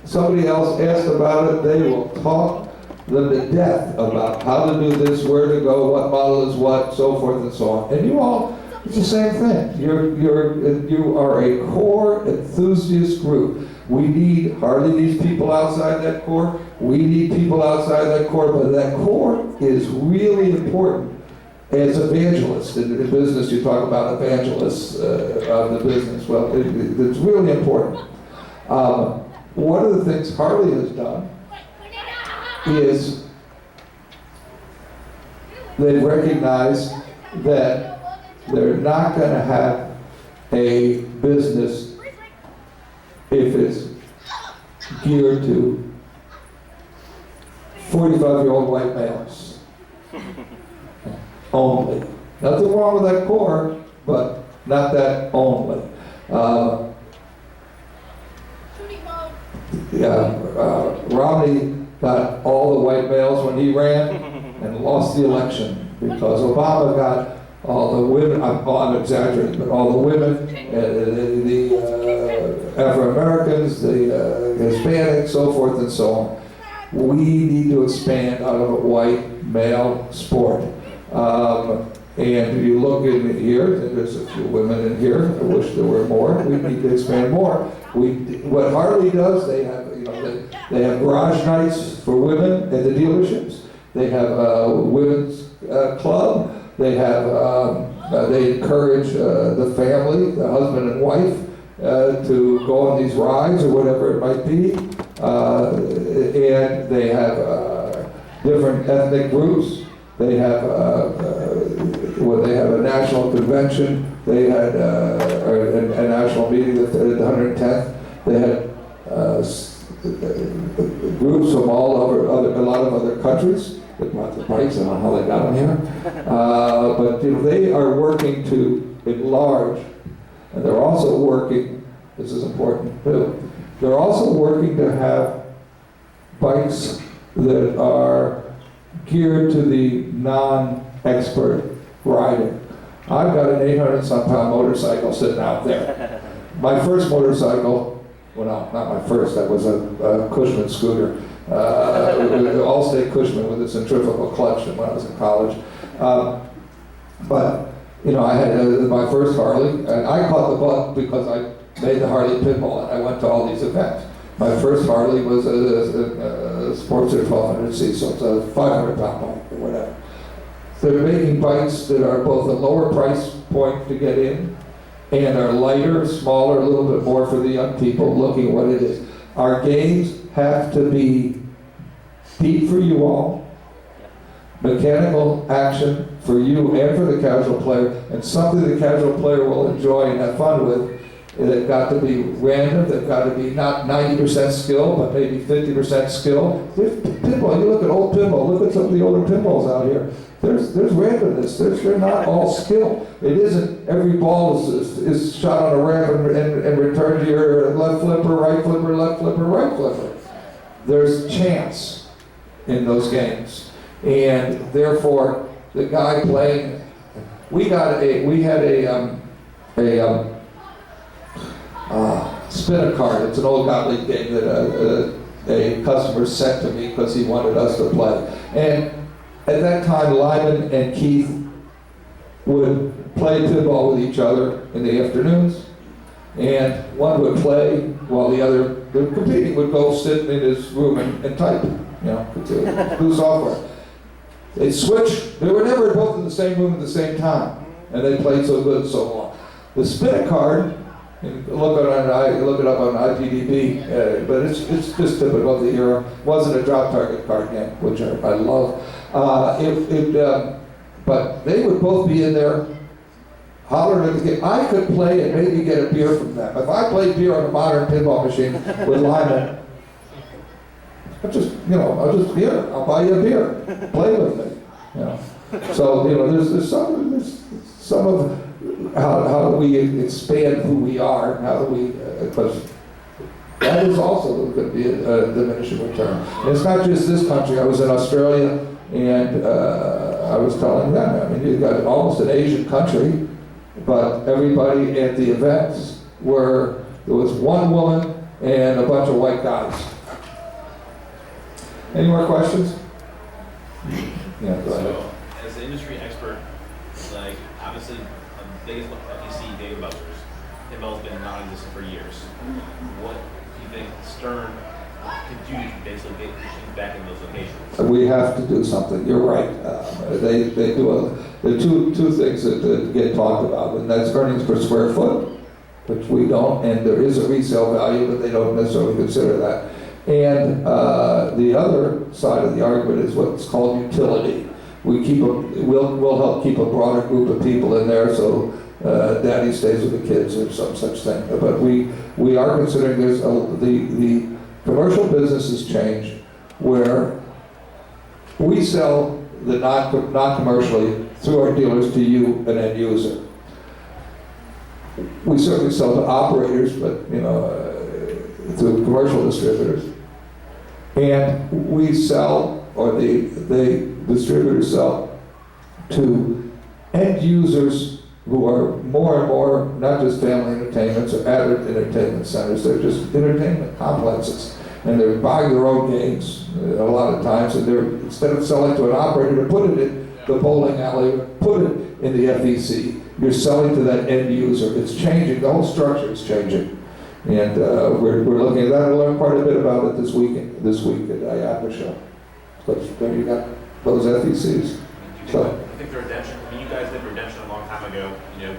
Somebody else asked about it, they will talk them to death about how to do this, where to go, what model is what, so forth and so on. And you all, it's the same thing. You are a core enthusiast group. Harley needs people outside that core. We need people outside that core, but that core is really important as evangelists. In business, you talk about evangelists of the business. Well, it's really important. One of the things Harley has done is they've recognized that they're not going to have a business if it's geared to 45-year-old white males only. Nothing wrong with that core, but not that only. Romney got all the white males when he ran and lost the election because Obama got all the women, I'm exaggerating, but all the women, the Afro-Americans, the Hispanics, so forth and so on. We need to expand out of a white male sport. And you look in here, and there's a few women in here, I wish there were more, we need to expand more. What Harley does, they have garage nights for women at the dealerships. They have a women's club. They encourage the family, the husband and wife, to go on these rides or whatever it might be. And they have different ethnic groups. They have they have a national convention. They had a national meeting at the 110th. They had groups from all over a lot of other countries. They brought the bikes. I don't know how they got them here, but they are working to enlarge, and they're also working. This is important too. They're also working to have bikes that are geared to the non-expert rider. I've got an 800-some pound motorcycle sitting out there. My first motorcycle Well, no, not my first. That was a Cushman scooter. All-state Cushman with a centrifugal clutch when I was in college. But, you know, I had my first Harley, and I caught the bug because I made the Harley pinball, and I went to all these events. My first Harley was a Sportster 1200C, so it's a 500-pound bike or whatever. They're making bikes that are both a lower price point to get in, and are lighter, smaller, a little bit more for the young people looking at what it is. Our games have to be deep for you all, mechanical action for you and for the casual player, and something the casual player will enjoy and have fun with. They've got to be random, they've got to be not 90% skill, but maybe 50% skill. There's pinball, you look at old pinball, look at some of the older pinballs out here. There's randomness, they're not all skill. It isn't every ball is shot on a ramp and returned to your left flipper, right flipper, left flipper, right flipper. There's chance in those games. And therefore, the guy playing, we had a spin a card. It's an old Gottlieb game that a customer sent to me because he wanted us to play. And at that time, Lyman and Keith would play pinball with each other in the afternoons, and one would play while the competing would go sit in his room and type, you know, do software. They switched. They were never both in the same room at the same time, and they played so good so long. The spin a card. Look it up on IPDB, but it's just typical of the era. Wasn't a drop target card game, which I love. But they would both be in there hollering at the game. I could play and maybe get a beer from them. If I played beer on a modern pinball machine with Lyman, I'll just here. I'll buy you a beer. Play with me. You know. So there's some of how do we expand who we are, and how do we, because that is also going to be a diminishing return. And it's not just this country. I was in Australia, and I was telling them, I mean, you've got almost an Asian country, but everybody at the events there was one woman and a bunch of white guys. Any more questions? Yeah, go ahead. So, as an industry expert, like, obviously, the biggest FEC Dave Buster's, pinball's been non-existent for years. What do you think Stern could do to basically get machines back in those locations? We have to do something. You're right. There are two things that get talked about, and that's earnings per square foot, which we don't, and there is a resale value, but they don't necessarily consider that. And the other side of the argument is what's called utility. We'll help keep a broader group of people in there, so daddy stays with the kids or some such thing. But we are considering the commercial business has changed, where we sell the not commercially through our dealers to you, an end user. We certainly sell to operators, but through commercial distributors. And we sell, or the distributors sell, to end users who are more and more, not just family entertainments or adult entertainment centers, they're just entertainment complexes. And they're buying their own games a lot of times, and they're, instead of selling to an operator to put it in the bowling alley, or put it in the FEC, you're selling to that end user. It's changing, the whole structure is changing. And we're looking at that. I learned quite a bit about it this week at IAPA show. Because then you got those FECs. I think the redemption, I mean, you guys did redemption a long time ago. Is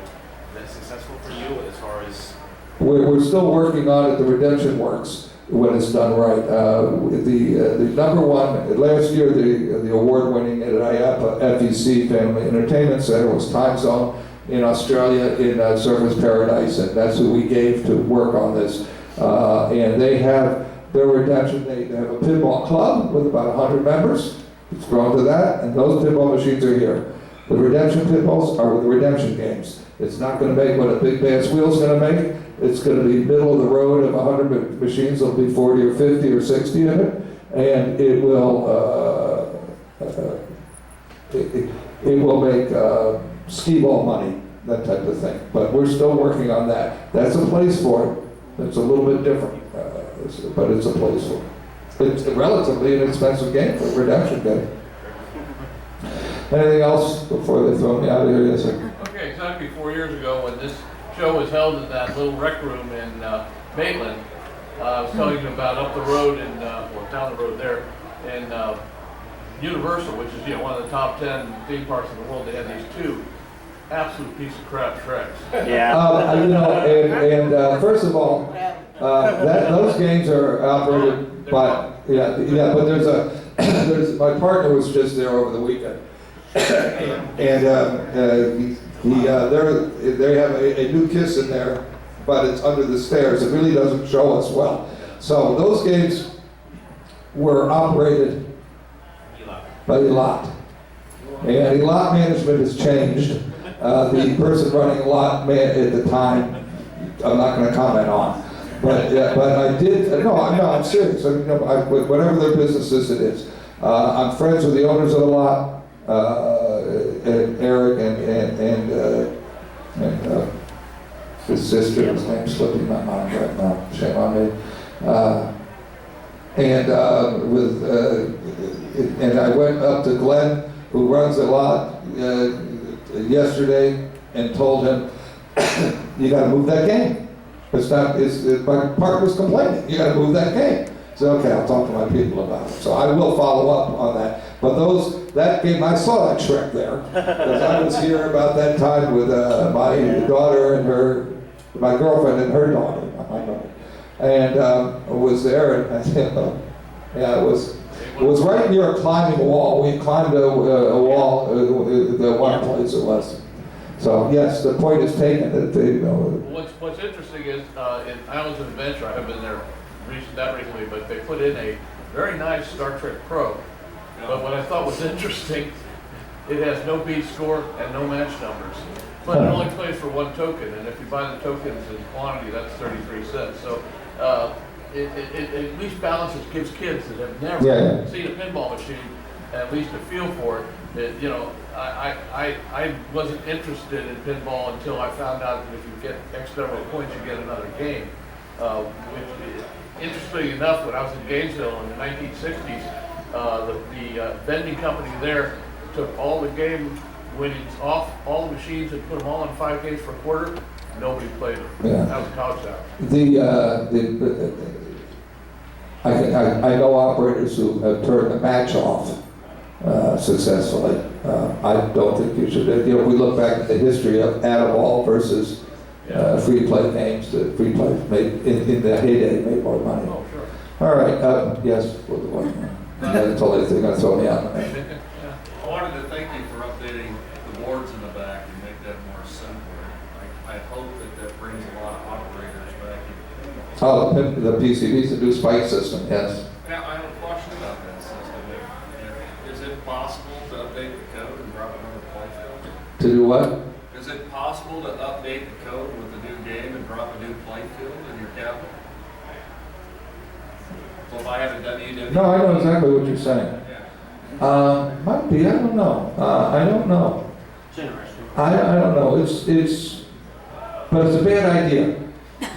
that successful for you as far as? We're still working on it. The redemption works when it's done right. The number one, last year, the award-winning at IAPA FEC Family Entertainment Center was Time Zone in Australia in Surfers Paradise, and that's who we gave to work on this. And they have their redemption. They have a pinball club with about 100 members. It's grown to that, and those pinball machines are here. The redemption pinballs are with the redemption games. It's not going to make what a big bass wheel's going to make. It's going to be middle of the road of 100 machines. There'll be 40 or 50 or 60 in it, and it will make skee ball money, that type of thing. But we're still working on that. That's a place for it. It's a little bit different. but it's a place for it. It's a relatively inexpensive game for a redemption game. Anything else before they throw me out of here? Yes, sir. Okay, exactly 4 years ago when this show was held in that little rec room in Maitland, I was telling you about up the road in, well, down the road there in Universal, which is, one of the top 10 theme parks in the world. They had these two absolute piece of crap treks. Yeah. First of all, those games are operated by, but there's my partner was just there over the weekend. And they have a new kiss in there, but it's under the stairs. It really doesn't show us well. So those games were operated by Elot. And Elot management has changed. The person running Elot at the time, I'm not going to comment on. But I did, no, I'm serious. Whatever their business is, it is. I'm friends with the owners of the lot. And Eric and his sister, his name's slipping my mind right now, shame on me. And I went up to Glenn, who runs the lot, yesterday, and told him, you gotta move that game. My partner's complaining, you gotta move that game. So okay, I'll talk to my people about it. So I will follow up on that. But that game, I saw that Shrek there. Because I was here about that time with my daughter and my girlfriend and her daughter, not my daughter. And was there, and it was right near a climbing wall. We climbed a wall, the one place it was. So yes, the point is taken that they, What's interesting is in Islands of Adventure, I haven't been there that recently, but they put in a very nice Star Trek Pro. But what I thought was interesting, it has no beat score and no match numbers. But it only plays for one token, and if you buy the tokens in quantity, that's 33 cents. So it at least balances, gives kids that have never seen a pinball machine at least a feel for it. I wasn't interested in pinball until I found out that if you get X number of points, you get another game. Which, interestingly enough, when I was in Gainesville in the 1960s, the vending company there took all the game winnings off all the machines and put them all in 5 games for a quarter. Nobody played them. Yeah. That was college hours. I know operators who have turned the match off successfully. I don't think you should. We look back at the history of Add-A-Ball versus free-play games. The free-play made in the heyday made more money. Oh, sure. All right. Yes. That's all they're going to throw me out. I wanted to thank you for updating the boards in the back and make that more simpler. I hope that brings a lot of operators back. Oh, the PCB's the new spike system, yes. Now, I have a question about that system. Is it possible to update the code and drop another playfield? To do what? Is it possible to update the code with a new game and drop a new playfield in your cabinet? So if I have a WW... No, I know exactly what you're saying. Might be, I don't know. I don't know. It's interesting. I don't know. But it's a bad idea.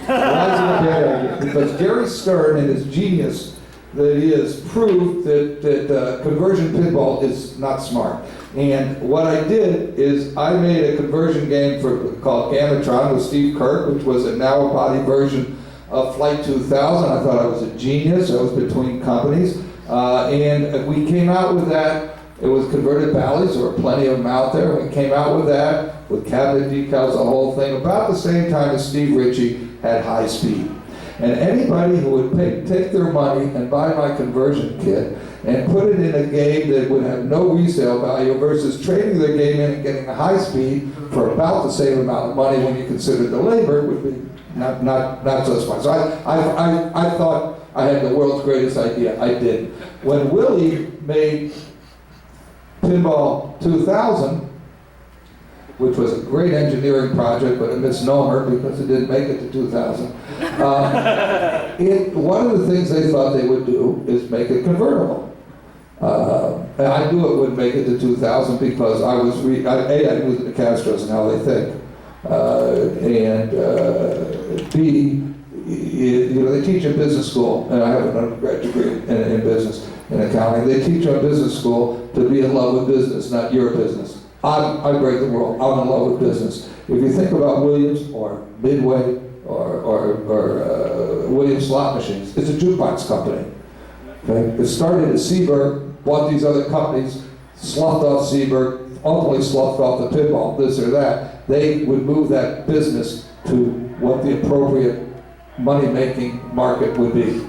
Why is it a bad idea? Because Gary Stern and his genius that he has proved that conversion pinball is not smart. And what I did is I made a conversion game called Gamatron with Steve Kirk, which was a narrow body version of Flight 2000. I thought I was a genius. I was between companies. And we came out with that. It was converted Bally's. There were plenty of them out there. We came out with that, with cabinet decals, the whole thing, about the same time as Steve Ritchie had High Speed. And anybody who would take their money and buy my conversion kit and put it in a game that would have no resale value versus trading their game in and getting a High Speed for about the same amount of money when you consider the labor would be not so smart. So I thought I had the world's greatest idea. I did. When Willie made Pinball 2000, which was a great engineering project, but a misnomer because it didn't make it to 2000. One of the things they thought they would do is make it convertible. And I knew it would make it to 2000 because I knew the Castros and how they think. B, they teach in business school, and I have an undergrad degree in business, in accounting. They teach you in business school to be in love with business, not your business. I break the rule. I'm in love with business. If you think about Williams or Midway or Williams slot machines, it's a jukebox company. Okay? It started at Seaberg, bought these other companies, sloughed off Seaberg, ultimately sloughed off the pinball, this or that. They would move that business to what the appropriate money-making market would be.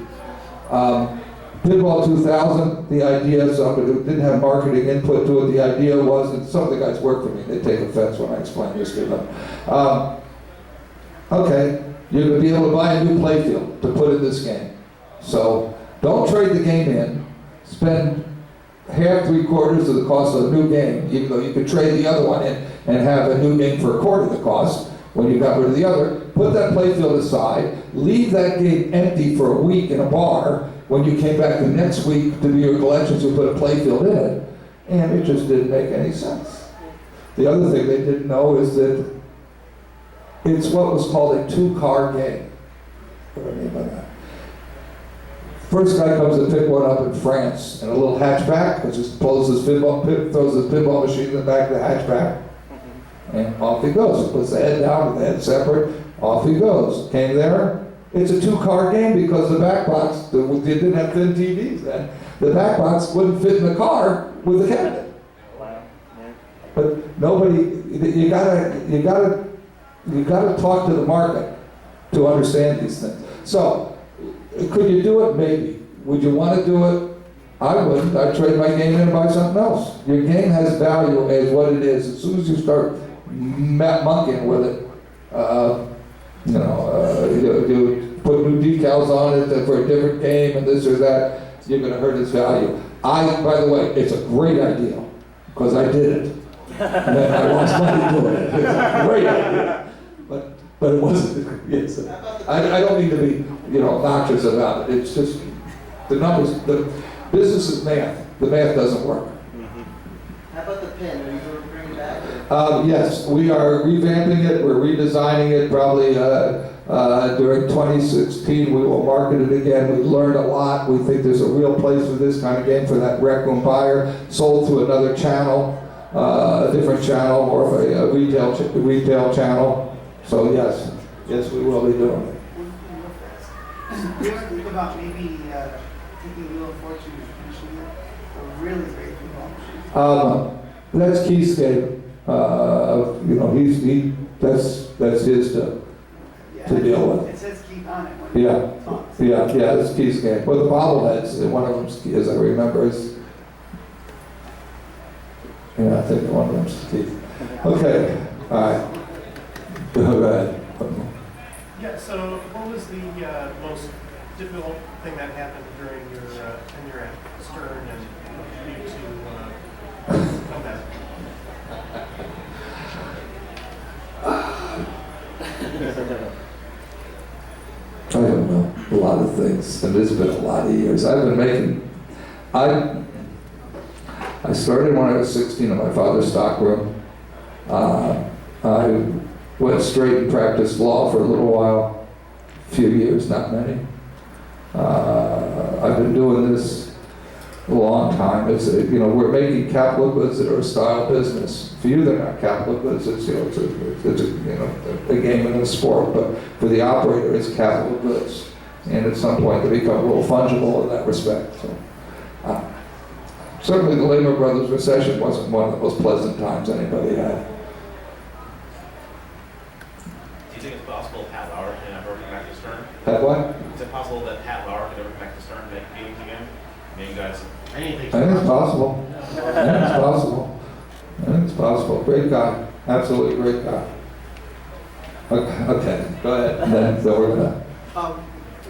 Pinball 2000, the idea, somebody who didn't have marketing input to it, the idea was, and some of the guys work for me, they take offense when I explain this to them. Okay, you're going to be able to buy a new playfield to put in this game. So don't trade the game in, spend half, 3/4 of the cost of a new game, even though you could trade the other one in and have a new game for 1/4 the cost when you got rid of the other. Put that playfield aside, leave that game empty for a week in a bar. When you came back the next week to do your collections, you put a playfield in it, and it just didn't make any sense. The other thing they didn't know is that it's what was called a two-car game. What do I mean by that? First guy comes to pick one up in France in a little hatchback, which just throws his pinball machine in the back of the hatchback, and off he goes. He puts the head down with the head separate, off he goes. Came there. It's a two-car game because the back box, they didn't have thin TVs then, the back box wouldn't fit in the car with the cabinet. But nobody, you gotta talk to the market to understand these things. So, could you do it? Maybe. Would you want to do it? I wouldn't. I'd trade my game in and buy something else. Your game has value as what it is. As soon as you start monkeying with it, you put new decals on it for a different game and this or that, you're going to hurt its value. By the way, it's a great idea because I did it. And I lost money doing it. It's a great idea. But it wasn't. Yes. I don't mean to be, obnoxious about it. It's just the numbers. The business is math. The math doesn't work. How about the pin? Are you going to bring it back? Yes, we are revamping it. We're redesigning it. Probably during 2016, we will market it again. We learned a lot. We think there's a real place for this kind of game for that rec room buyer. Sold to another channel, a different channel, more of a retail channel. So yes, we will be doing it. We ever think about maybe taking Wheel of Fortune and finishing it? A really great pinball machine. That's Keithscape. That's his to deal with. It says Keith on it. When it talks. Yeah, that's Keithscape. Well, the bobbleheads, one of them, as I remember, is. Yeah, I think one of them's Keith. Okay, all right. Go ahead. Yeah, so what was the most difficult thing that happened during your tenure at Stern and you to come back? I don't know, a lot of things, and it's been a lot of years. I started when I was 16 in my father's stockroom. I went straight and practiced law for a little while, a few years, not many. I've been doing this a long time. We're making capital goods that are a style business. For you, they're not capital goods. It's a game and a sport. But for the operator, it's capital goods. And at some point, they become a little fungible in that respect. So, certainly, the Lehman Brothers recession wasn't one of the most pleasant times anybody had. Do you think it's possible Pat Lauer can ever come back to Stern? Had what? Is it possible that Pat Lauer could ever come back to Stern and make games again? I mean, you guys, anything. I think it's possible. I think it's possible. Great guy. Absolutely great guy. Okay, go ahead. And then so we're gonna.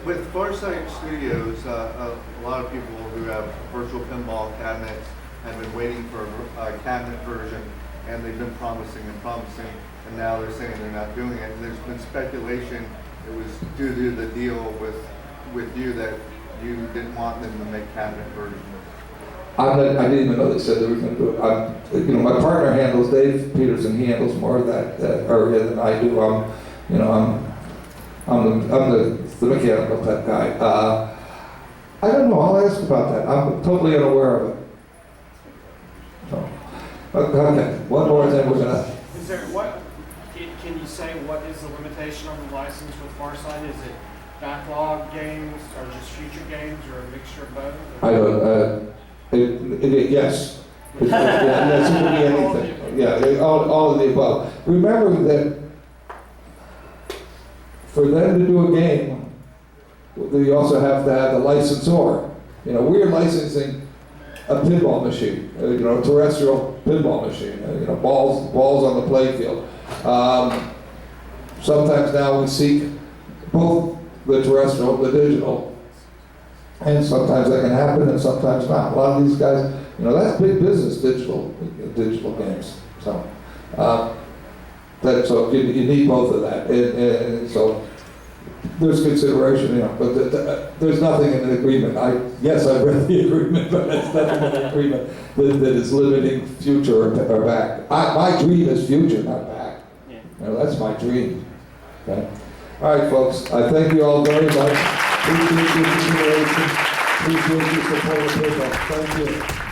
With Farsight Studios, a lot of people who have virtual pinball cabinets have been waiting for a cabinet version, and they've been promising, and now they're saying they're not doing it. And there's been speculation it was due to the deal with you that you didn't want them to make cabinet versions. I didn't even know they said they were going to do it. My partner handles, Dave Peterson, he handles more of that area than I do. I'm the the mechanical type guy. I don't know, I'll ask about that. I'm totally unaware of it. So, okay, one more and then we're gonna, Is there, what, can you say what is the limitation on the license with Farsight? Is it backlog games or just future games or a mixture of both? I don't, yes. Yes, it could be anything. Yeah, all of the above. Remember that for them to do a game, you also have to have the licensor. You know, we're licensing a pinball machine, a terrestrial pinball machine, balls on the playfield. Sometimes now we seek both the terrestrial and the digital. And sometimes that can happen and sometimes not. A lot of these guys, that's big business, digital games. So, so you need both of that. And so there's consideration, but there's nothing in the agreement. Yes, I've read the agreement, but there's nothing in the agreement that is limiting future or back. My dream is future, not back. Yeah. That's my dream. Okay? All right, folks, I thank you all very much. Appreciate your consideration. Appreciate your support of Pinball. Thank you.